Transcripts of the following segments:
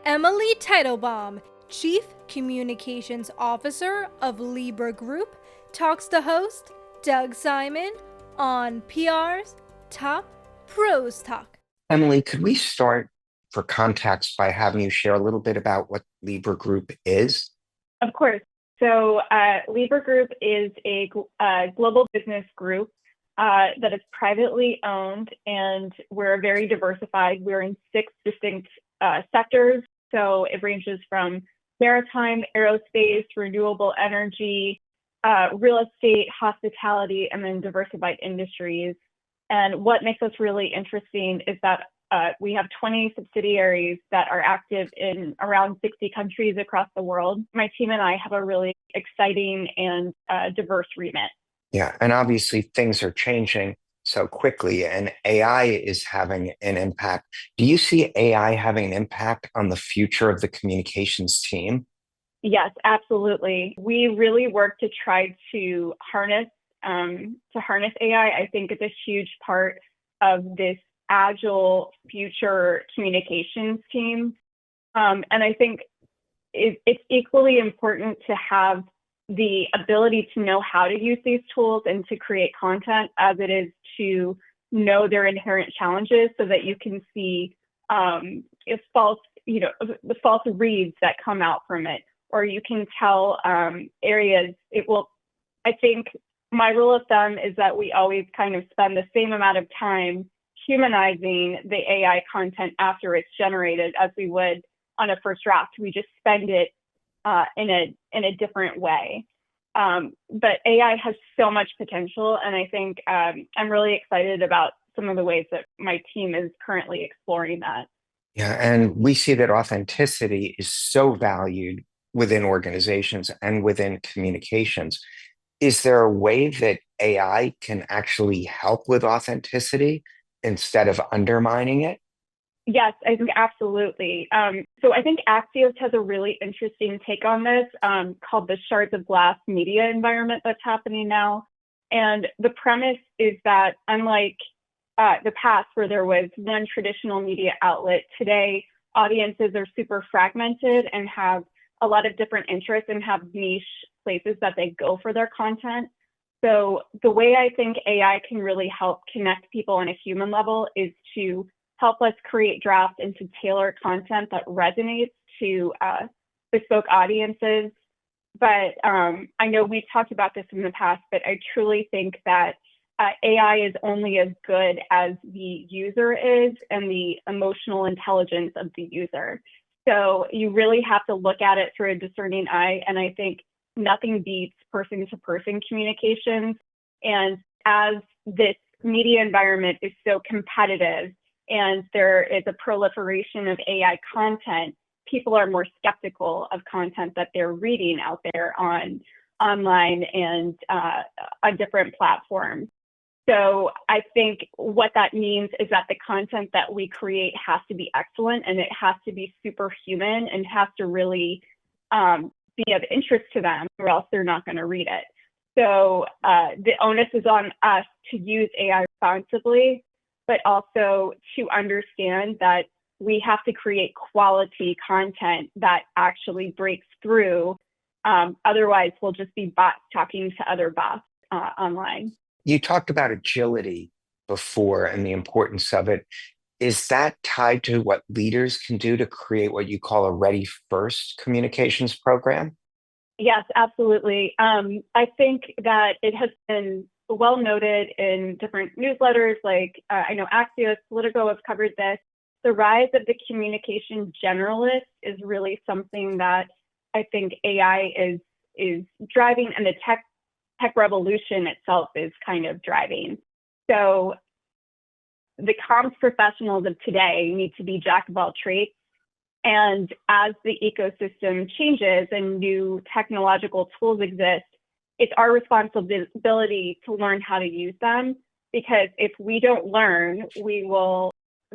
Emily Teitelbaum, Chief Communications Officer of Libra Group, talks to host Doug Simon on PR's Top Pros Talk. Emily, could we start for context by having you share a little bit about what Libra Group is? Of course. So Libra Group is a global business group that is privately owned, and we're very diversified. We're in 6 distinct sectors. So it ranges from maritime, aerospace, renewable energy, real estate, hospitality, and then diversified industries. And what makes us really interesting is that we have 20 subsidiaries that are active in around 60 countries across the world. My team and I have a really exciting and diverse remit. Yeah, and obviously things are changing so quickly, and AI is having an impact. Do you see AI having an impact on the future of the communications team? Yes, absolutely. We really work to try to harness AI. I think it's a huge part of this agile future communications team. And I think it's equally important to have the ability to know how to use these tools and to create content as it is to know their inherent challenges so that you can see if false, the false reads that come out from it, or you can tell areas it will. I think my rule of thumb is that we always kind of spend the same amount of time humanizing the AI content after it's generated as we would on a first draft. We just spend it in a different way. But AI has so much potential, and I think I'm really excited about some of the ways that my team is currently exploring that. Yeah, and we see that authenticity is so valued within organizations and within communications. Is there a way that AI can actually help with authenticity instead of undermining it? Yes, I think absolutely. So I think Axios has a really interesting take on this called the shards of glass media environment that's happening now. And the premise is that unlike the past where there was one traditional media outlet, today audiences are super fragmented and have a lot of different interests and have niche places that they go for their content. So the way I think AI can really help connect people on a human level is to help us create drafts and to tailor content that resonates to bespoke audiences. But I know we've talked about this in the past, but I truly think that AI is only as good as the user is and the emotional intelligence of the user. So you really have to look at it through a discerning eye. And I think nothing beats person-to-person communications. And as this media environment is so competitive and there is a proliferation of AI content, people are more skeptical of content that they're reading out there online and on different platforms. So I think what that means is that the content that we create has to be excellent, and it has to be superhuman and has to really be of interest to them, or else they're not going to read it. So the onus is on us to use AI responsibly, but also to understand that we have to create quality content that actually breaks through. Otherwise, we'll just be bots talking to other bots online. You talked about agility before and the importance of it. Is that tied to what leaders can do to create what you call a ready first communications program? Yes, absolutely. I think that it has been well noted in different newsletters, like I know Axios, Politico have covered this. The rise of the communication generalist is really something that I think AI is driving, and the tech revolution itself is kind of driving. So the comms professionals of today need to be jack of all trades. And as the ecosystem changes and new technological tools exist, it's our responsibility to learn how to use them, because if we don't learn, we will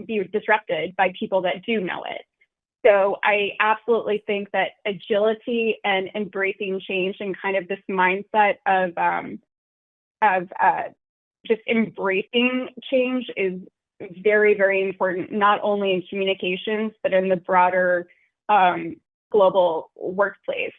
be disrupted by people that do know it. So I absolutely think that agility and embracing change and kind of this mindset of just embracing change is very, very important, not only in communications, but in the broader global workplace.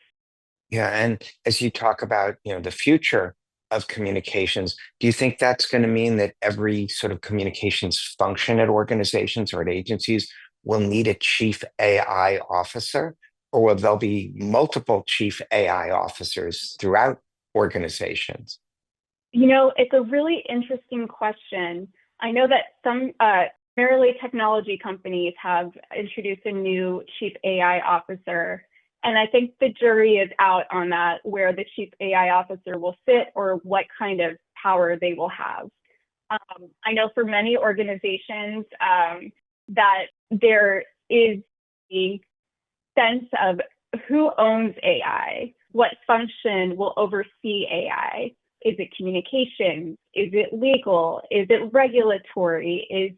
Yeah, and as you talk about, the future of communications, do you think that's going to mean that every sort of communications function at organizations or at agencies will need a chief AI officer, or will there be multiple chief AI officers throughout organizations? It's a really interesting question. I know that some primarily technology companies have introduced a new chief AI officer. And I think the jury is out on that, where the chief AI officer will sit or what kind of power they will have. I know for many organizations that there is a sense of who owns AI, what function will oversee AI. Is it communications? Is it legal? Is it regulatory? Is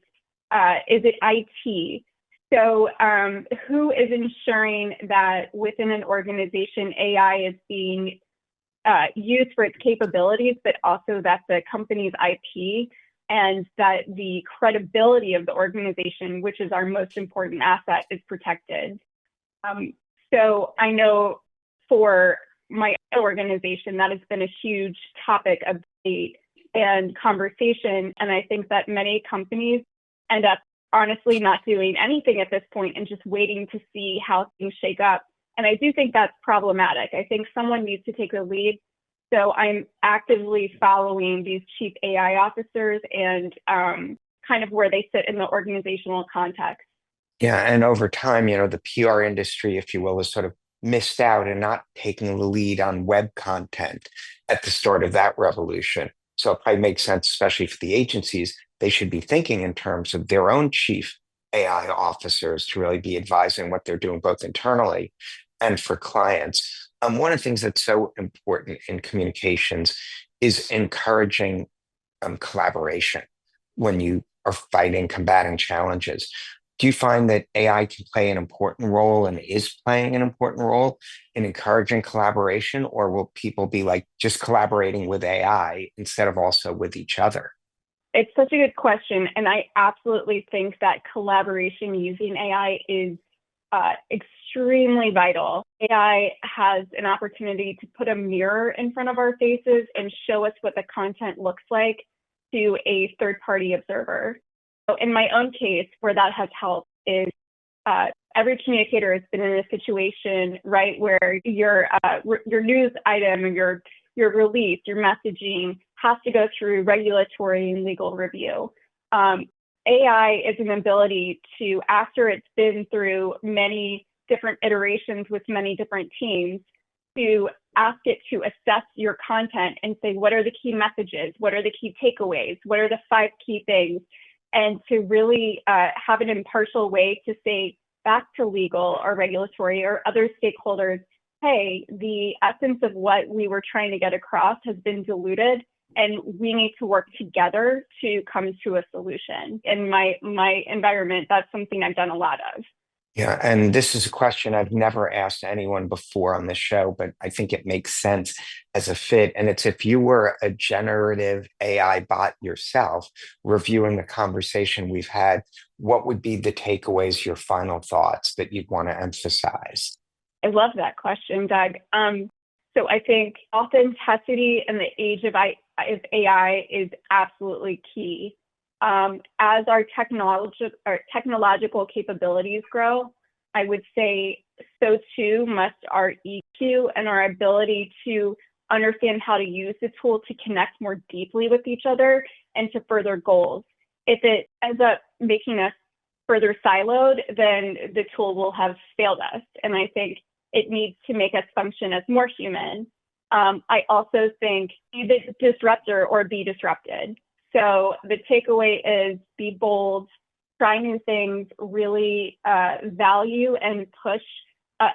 it IT? So who is ensuring that within an organization, AI is being used for its capabilities, but also that the company's IP and that the credibility of the organization, which is our most important asset, is protected. So I know for my organization, that has been a huge topic of debate and conversation. And I think that many companies end up honestly not doing anything at this point and just waiting to see how things shake up. And I do think that's problematic. I think someone needs to take the lead. So I'm actively following these chief AI officers and kind of where they sit in the organizational context. Yeah, and over time, the PR industry, if you will, has sort of missed out and not taking the lead on web content at the start of that revolution. So it probably makes sense, especially for the agencies, they should be thinking in terms of their own chief AI officers to really be advising what they're doing both internally and for clients. One of the things that's so important in communications is encouraging collaboration when you are fighting, combating challenges. Do you find that AI can play an important role and is playing an important role in encouraging collaboration, or will people be like just collaborating with AI instead of also with each other? It's such a good question. And I absolutely think that collaboration using AI is extremely vital. AI has an opportunity to put a mirror in front of our faces and show us what the content looks like to a third-party observer. So in my own case, where that has helped is every communicator has been in a situation, right, where your news item or your release, your messaging has to go through regulatory and legal review. AI is an ability to, after it's been through many different iterations with many different teams, to ask it to assess your content and say, what are the key messages? What are the key takeaways? What are the 5 key things? And to really have an impartial way to say back to legal or regulatory or other stakeholders, hey, the essence of what we were trying to get across has been diluted, and we need to work together to come to a solution. In my environment, that's something I've done a lot of. Yeah, and this is a question I've never asked anyone before on this show, but I think it makes sense as a fit. And it's, if you were a generative AI bot yourself, reviewing the conversation we've had, what would be the takeaways, your final thoughts that you'd want to emphasize? I love that question, Doug. So I think authenticity in the age of AI is absolutely key. As our technological capabilities grow, I would say so too must our EQ and our ability to understand how to use the tool to connect more deeply with each other and to further goals. If it ends up making us further siloed, then the tool will have failed us. And I think it needs to make us function as more human. I also think be the disruptor or be disrupted. So the takeaway is be bold, try new things, really value and push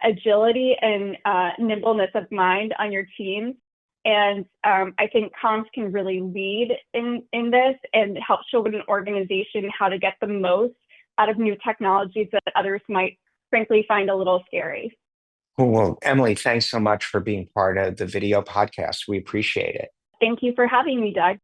agility and nimbleness of mind on your team. And I think comms can really lead in this and help show an organization how to get the most out of new technologies that others might frankly find a little scary. Cool. Well, Emily, thanks so much for being part of the video podcast. We appreciate it. Thank you for having me, Doug.